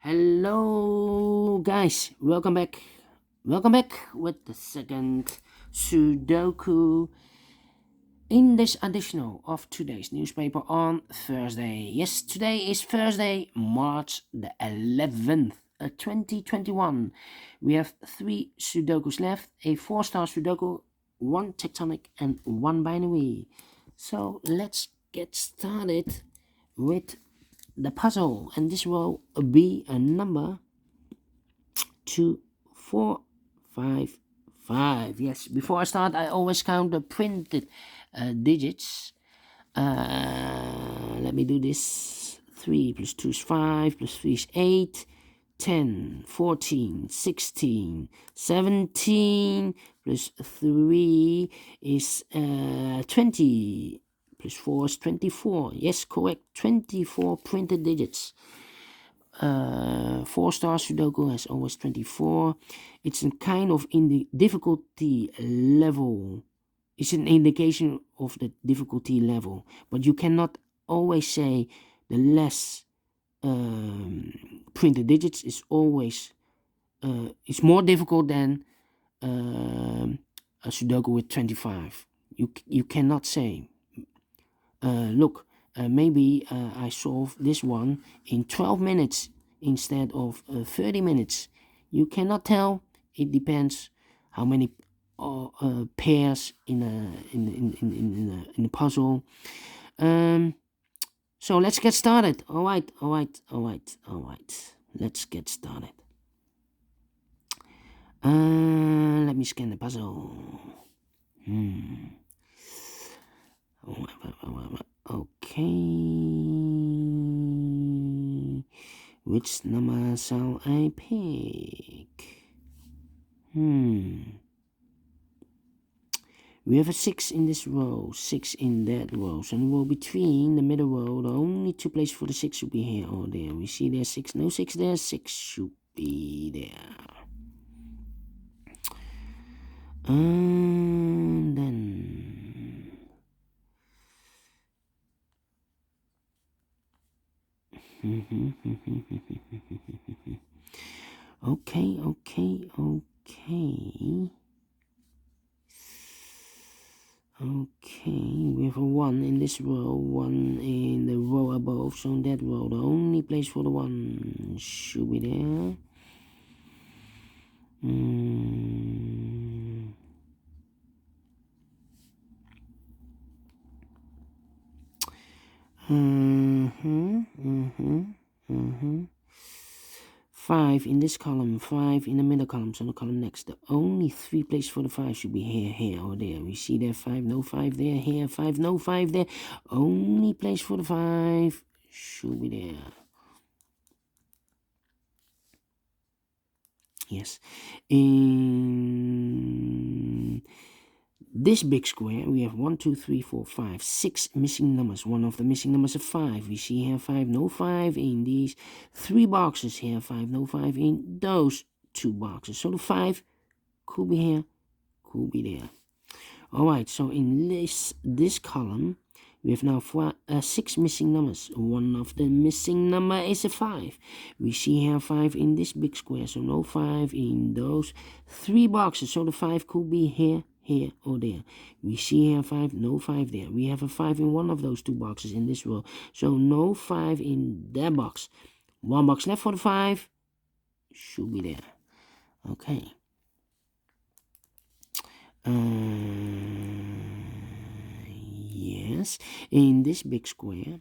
Hello, guys. Welcome back. Welcome back with the second Sudoku in this additional of today's newspaper on Thursday. Yes, today is Thursday, March the 11th, 2021. We have three Sudokus left, a 4-star Sudoku, one tectonic, and one binary. So let's get started with the puzzle, and this will be a number 2455. Yes, before I start, I always count the printed digits. Let me do this. 3 plus 2 is 5, plus 3 is 8, 10, 14, 16, 17, plus 3 is 20, plus 4 is 24. Yes, correct, 24 printed digits. 4-star Sudoku has always 24. It's a kind of in the difficulty level. It's an indication of the difficulty level, but you cannot always say the less printed digits is always it's more difficult than a Sudoku with 25. You cannot say. Look, maybe I solve this one in 12 minutes instead of 30 minutes. You cannot tell. It depends how many pairs in the puzzle. So let's get started. All right. Let's get started. Let me scan the puzzle. Okay. Which number shall I pick? We have a 6 in this row, 6 in that row. So in the row between the middle row, the only two places for the 6 should be here or there. We see there's 6, no 6 there, 6 should be there. And then okay. We have a 1 in this row, 1 in the row above, so in that row, the only place for the 1 should be there. Five in this column, 5 in the middle column, so the column next. The only 3 places for the 5 should be here, or there. We see there 5, no 5 there, here 5, no 5 there. Only place for the 5 should be there. Yes. In this big square, we have 1, 2, 3, 4, 5, 6 missing numbers. One of the missing numbers is 5. We see here 5, no 5 in these 3 boxes. Here 5, no 5 in those 2 boxes. So the 5 could be here, could be there. Alright, so in this column, we have now 6 missing numbers. One of the missing number is a 5. We see here 5 in this big square, so no 5 in those 3 boxes. So the 5 could be here, or there. We see here 5, no 5 there. We have a 5 in one of those 2 boxes in this row, so no 5 in that box. 1 box left for the 5 should be there. Okay. Yes, in this big square,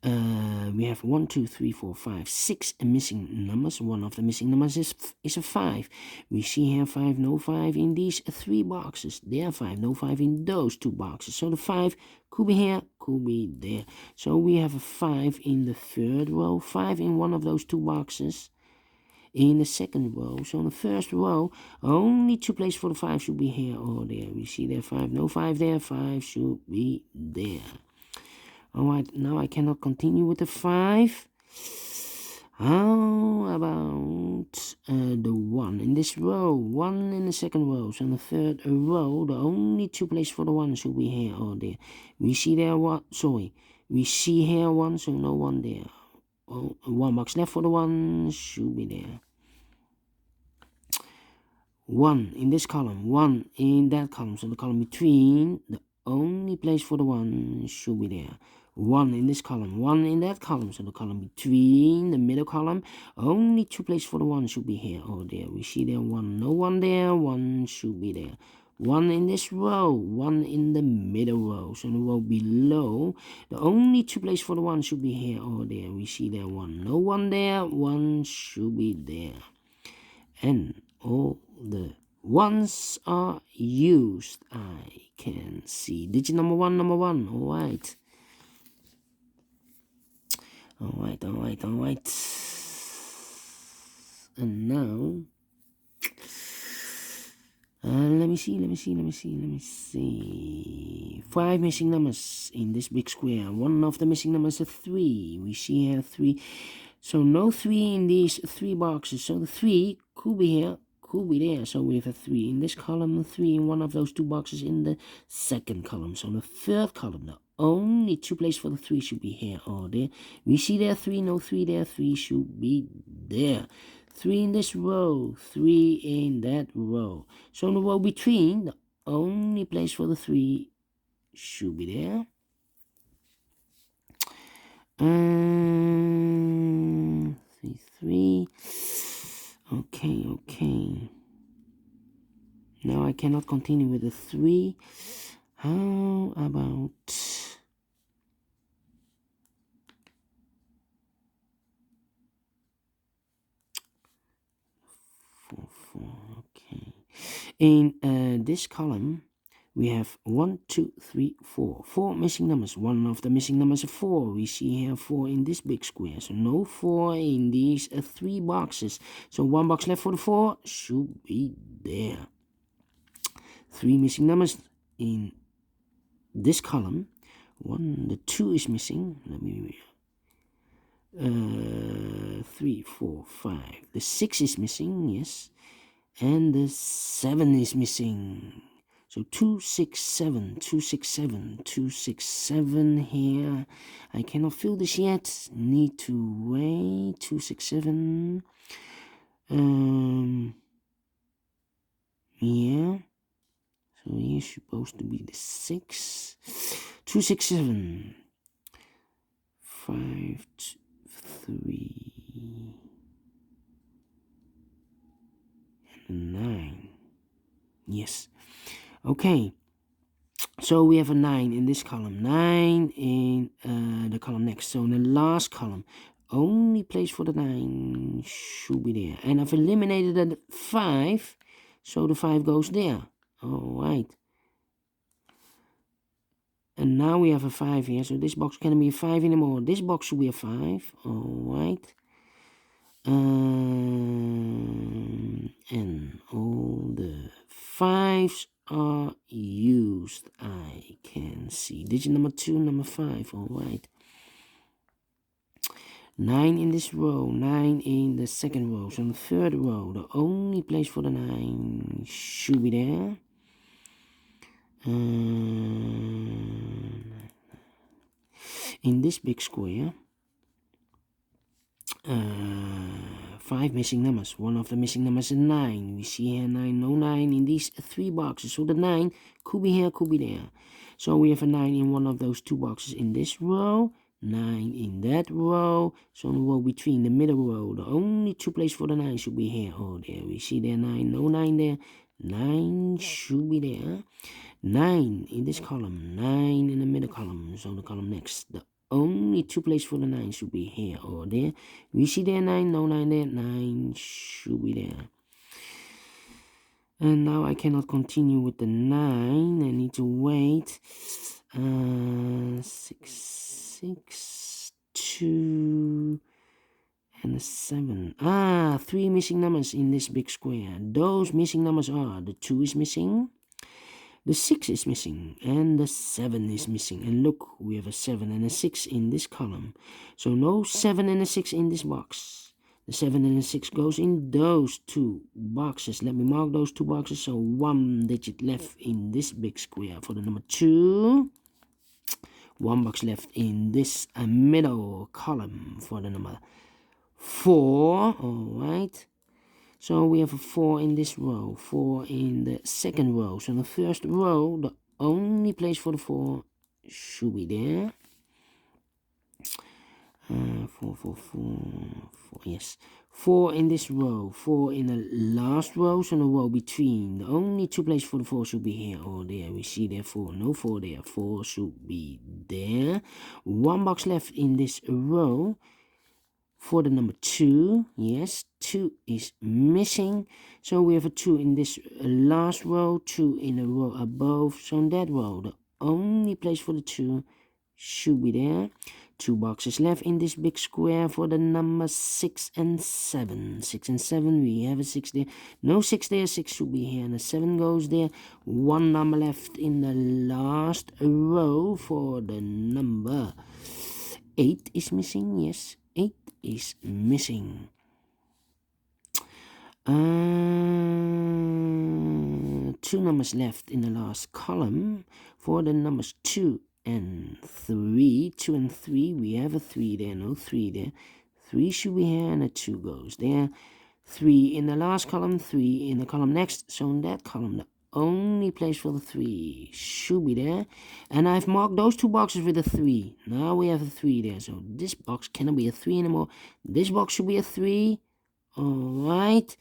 we have 1, 2, 3, 4, 5, 6 missing numbers. One of the missing numbers is a 5. We see here 5, no 5 in these 3 boxes. There 5, no 5 in those 2 boxes. So the 5 could be here, could be there. So we have a 5 in the third row, 5 in one of those 2 boxes. In the second row, so in the first row, only 2 places for the 5 should be here or there. We see there 5, no 5 there, 5 should be there. Alright, now I cannot continue with the 5. How about the 1 in this row? 1 in the second row, so in the third row, the only 2 places for the 1 should be here or there. We see there what? Sorry, we see here 1, so no 1 there. Oh, one box left for the 1 should be there. 1 in this column, 1 in that column, so the column between, the only place for the 1 should be there. 1 in this column, 1 in that column, so the column between the middle column, only 2 places for the 1 should be here or there. We see there 1, no 1 there, 1 should be there. 1 in this row, 1 in the middle row, so the row below, the only 2 places for the 1 should be here or there. We see there 1, no 1 there, 1 should be there. And all the 1s are used, I can see. Digit number 1, all right. All right. And now, let me see. 5 missing numbers in this big square. One of the missing numbers is 3. We see here 3. So no 3 in these 3 boxes. So the 3 could be here, could be there. So we have a 3 in this column, 3 in one of those 2 boxes in the second column. So the third column, the only 2 places for the 3 should be here or there. We see there 3, no 3 there, 3 should be there. 3 in this row, 3 in that row. So in the row between, the only place for the 3 should be there. 3, 3. Okay. Now I cannot continue with the 3. How about 4, 4? Okay. In this column, we have 1, 2, 3, 4. 4 missing numbers. One of the missing numbers is 4. We see here 4 in this big square. So no 4 in these 3 boxes. So 1 box left for the 4 should be there. 3 missing numbers in this column. 1, the 2 is missing. Let me 3, 4, 5. The 6 is missing, yes. And the 7 is missing. So 2, 6, 7, 2, 6, 7, 2, 6, 7 here. I cannot fill this yet. Need to wait. 2, 6, 7. Yeah. So here's supposed to be the 6. 2, 6, 7. 5, 3. And 9. Yes. Okay. So we have a 9 in this column. 9 in the column next. So in the last column, only place for the 9 should be there. And I've eliminated the 5. So the 5 goes there. Alright. And now we have a 5 here. So this box can't be a 5 anymore. This box should be a 5. Alright. And all the 5s are used, I can see. Digit number 2, number 5. Alright. 9 in this row, 9 in the second row. So in the third row, the only place for the 9 should be there. In this big square, 5 missing numbers. One of the missing numbers is 9. We see here 9, no 9 in these 3 boxes. So the 9 could be here, could be there. So we have a 9 in one of those 2 boxes in this row. 9 in that row. So in the row between the middle row, the only 2 places for the 9 should be here or there. We see there 9, no 9 there. 9 should be there. 9 in this column. 9 in the middle column. So the column next. The only 2 places for the 9 should be here or there. We see there 9, no 9 there. 9 should be there. And now I cannot continue with the 9. I need to wait. 6, 6, 2, and a 7. 3 missing numbers in this big square. Those missing numbers are the 2 is missing. The 6 is missing and the 7 is missing. And look, we have a 7 and a 6 in this column. So no 7 and a 6 in this box. The 7 and the 6 goes in those 2 boxes. Let me mark those 2 boxes. So 1 digit left in this big square for the number 2. 1 box left in this middle column for the number 4. All right. So we have a 4 in this row, 4 in the second row. So in the first row, the only place for the 4 should be there. 4, 4, 4, 4, yes. 4 in this row, 4 in the last row, so the row between. The only 2 places for the 4 should be here or there. We see there 4, no 4 there. 4 should be there. 1 box left in this row for the number 2. Yes, 2 is missing. So we have a 2 in this last row, 2 in the row above. So in that row, the only place for the 2 should be there. 2 boxes left in this big square for the number 6 and 7. 6 and 7, we have a 6 there. No 6 there, 6 should be here, and a 7 goes there. 1 number left in the last row for the number 8 is missing. Yes, 8 is missing. 2 numbers left in the last column for the numbers 2 and 3. 2 and 3, we have a 3 there, no 3 there. 3 should be here, and a 2 goes there. 3 in the last column, 3 in the column next. So in that column, the only place for the 3 should be there. And I've marked those 2 boxes with a 3. Now we have a 3 there. So this box cannot be a 3 anymore. This box should be a 3. Alright.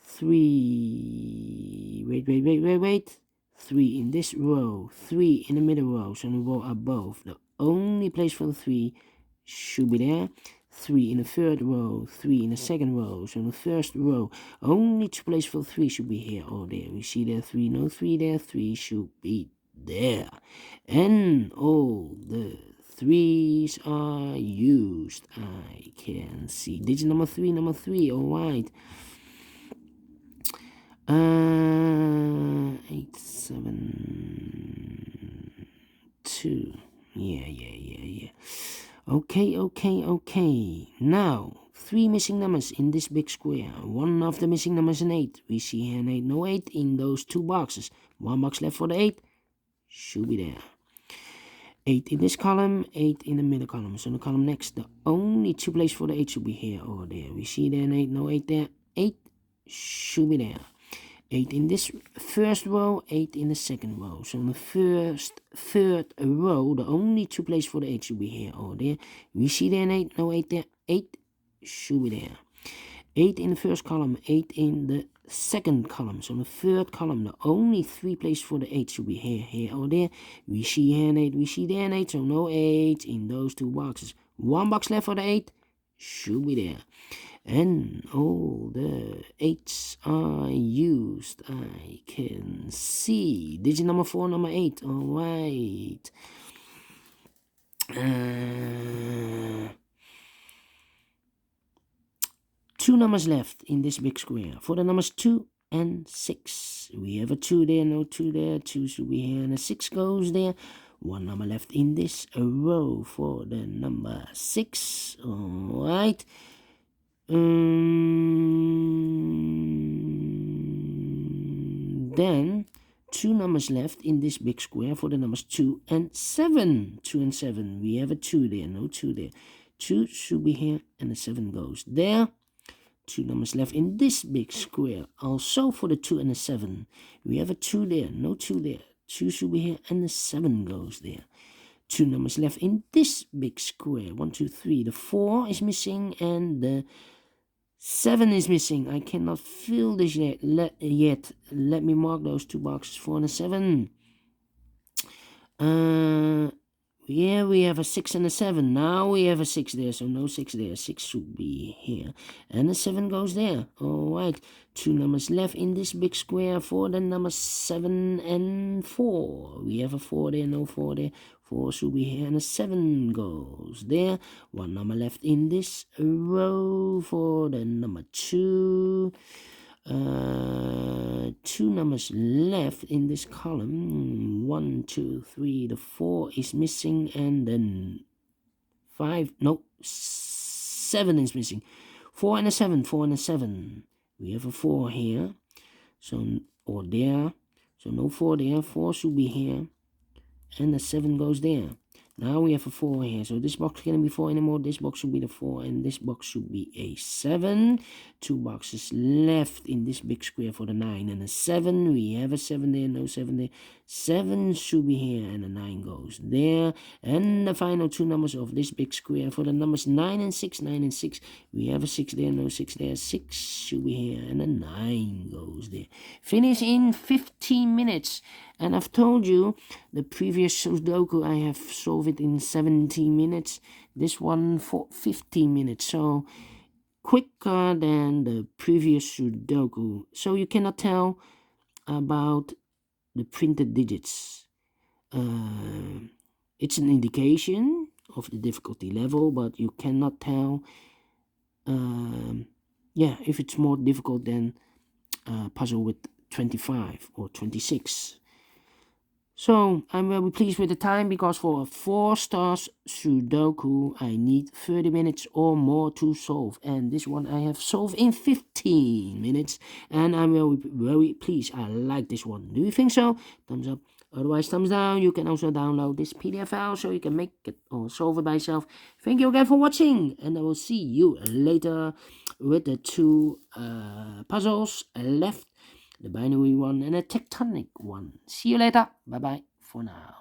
3. Wait. 3 in this row, 3 in the middle row, so in the row above. The only place for the 3 should be there. 3 in the third row, 3 in the second row, so in the first row. Only 2 places for the 3 should be here or there. We see there 3, no 3 there, 3 should be there. And all the 3s are used. I can see digit number 3, alright. 8, 7, 2. Yeah. Okay. Now, 3 missing numbers in this big square. One of the missing numbers is an 8. We see here an 8, no 8 in those 2 boxes. 1 box left for the 8. Should be there. 8 in this column, 8 in the middle column. So in the column next, the only 2 places for the 8 should be here or there. We see there an 8, no 8 there. 8 should be there. 8 in this first row, 8 in the second row. So in the third row, the only 2 places for the 8 should be here or there. We see there an 8, no 8 there. 8 should be there. 8 in the first column, 8 in the second column. So in the third column, the only 3 places for the 8 should be here or there. We see here an 8, we see there an 8, so no 8 in those 2 boxes. 1 box left for the 8 should be there. And all the 8s are used. I can see digit number 4, number 8. Alright. 2 numbers left in this big square for the numbers 2 and 6. We have a 2 there, no 2 there. 2 should be here, and a 6 goes there. 1 number left in this row for the number 6. Alright. Then 2 numbers left in this big square for the numbers 2 and 7. 2 and 7. We have a 2 there, no 2 there. 2 should be here, and the 7 goes there. 2 numbers left in this big square, also for the 2 and the 7. We have a 2 there, no 2 there. 2 should be here, and the 7 goes there. 2 numbers left in this big square. 1, 2, 3. The 4 is missing, and the 7 is missing. I cannot fill this yet. Let me mark those 2 boxes, 4 and a 7. Yeah, we have a 6 and a 7. Now we have a 6 there, so no 6 there. 6 should be here. And the 7 goes there. Alright, 2 numbers left in this big square for the numbers 7 and 4. We have a 4 there, no 4 there. 4 should be here, and a 7 goes there. 1 number left in this row for the number 2. 2 numbers left in this column. 1, 2, 3. The 4 is missing, and then 7 is missing. 4 and a 7. 4 and a 7. We have a 4 here, or there. So no 4 there. 4 should be here, and the 7 goes there. Now we have a 4 here, so this box can't be 4 anymore. This box should be the 4, and this box should be a 7. 2 boxes left in this big square for the 9 and a 7. We have a 7 there, no 7 there. 7 should be here, and a 9 goes there. And the final 2 numbers of this big square for the numbers 9 and 6. 9 and 6. We have a 6 there, no 6 there. 6 should be here, and a 9 goes there. Finish in 15 minutes. And I've told you the previous Sudoku I have solved it in 17 minutes. This one for 15 minutes. So quicker than the previous Sudoku. So you cannot tell about the printed digits. It's an indication of the difficulty level, but you cannot tell if it's more difficult than a puzzle with 25 or 26. So I'm very pleased with the time, because for a 4 stars Sudoku I need 30 minutes or more to solve, and this one I have solved in 15 minutes, and I'm very pleased. I like this one. Do you think so? Thumbs up, otherwise thumbs down. You can also download this PDF file so you can make it or solve it by yourself. Thank you again for watching, and I will see you later with the 2 puzzles left. The binary one and a tectonic one. See you later. Bye bye for now.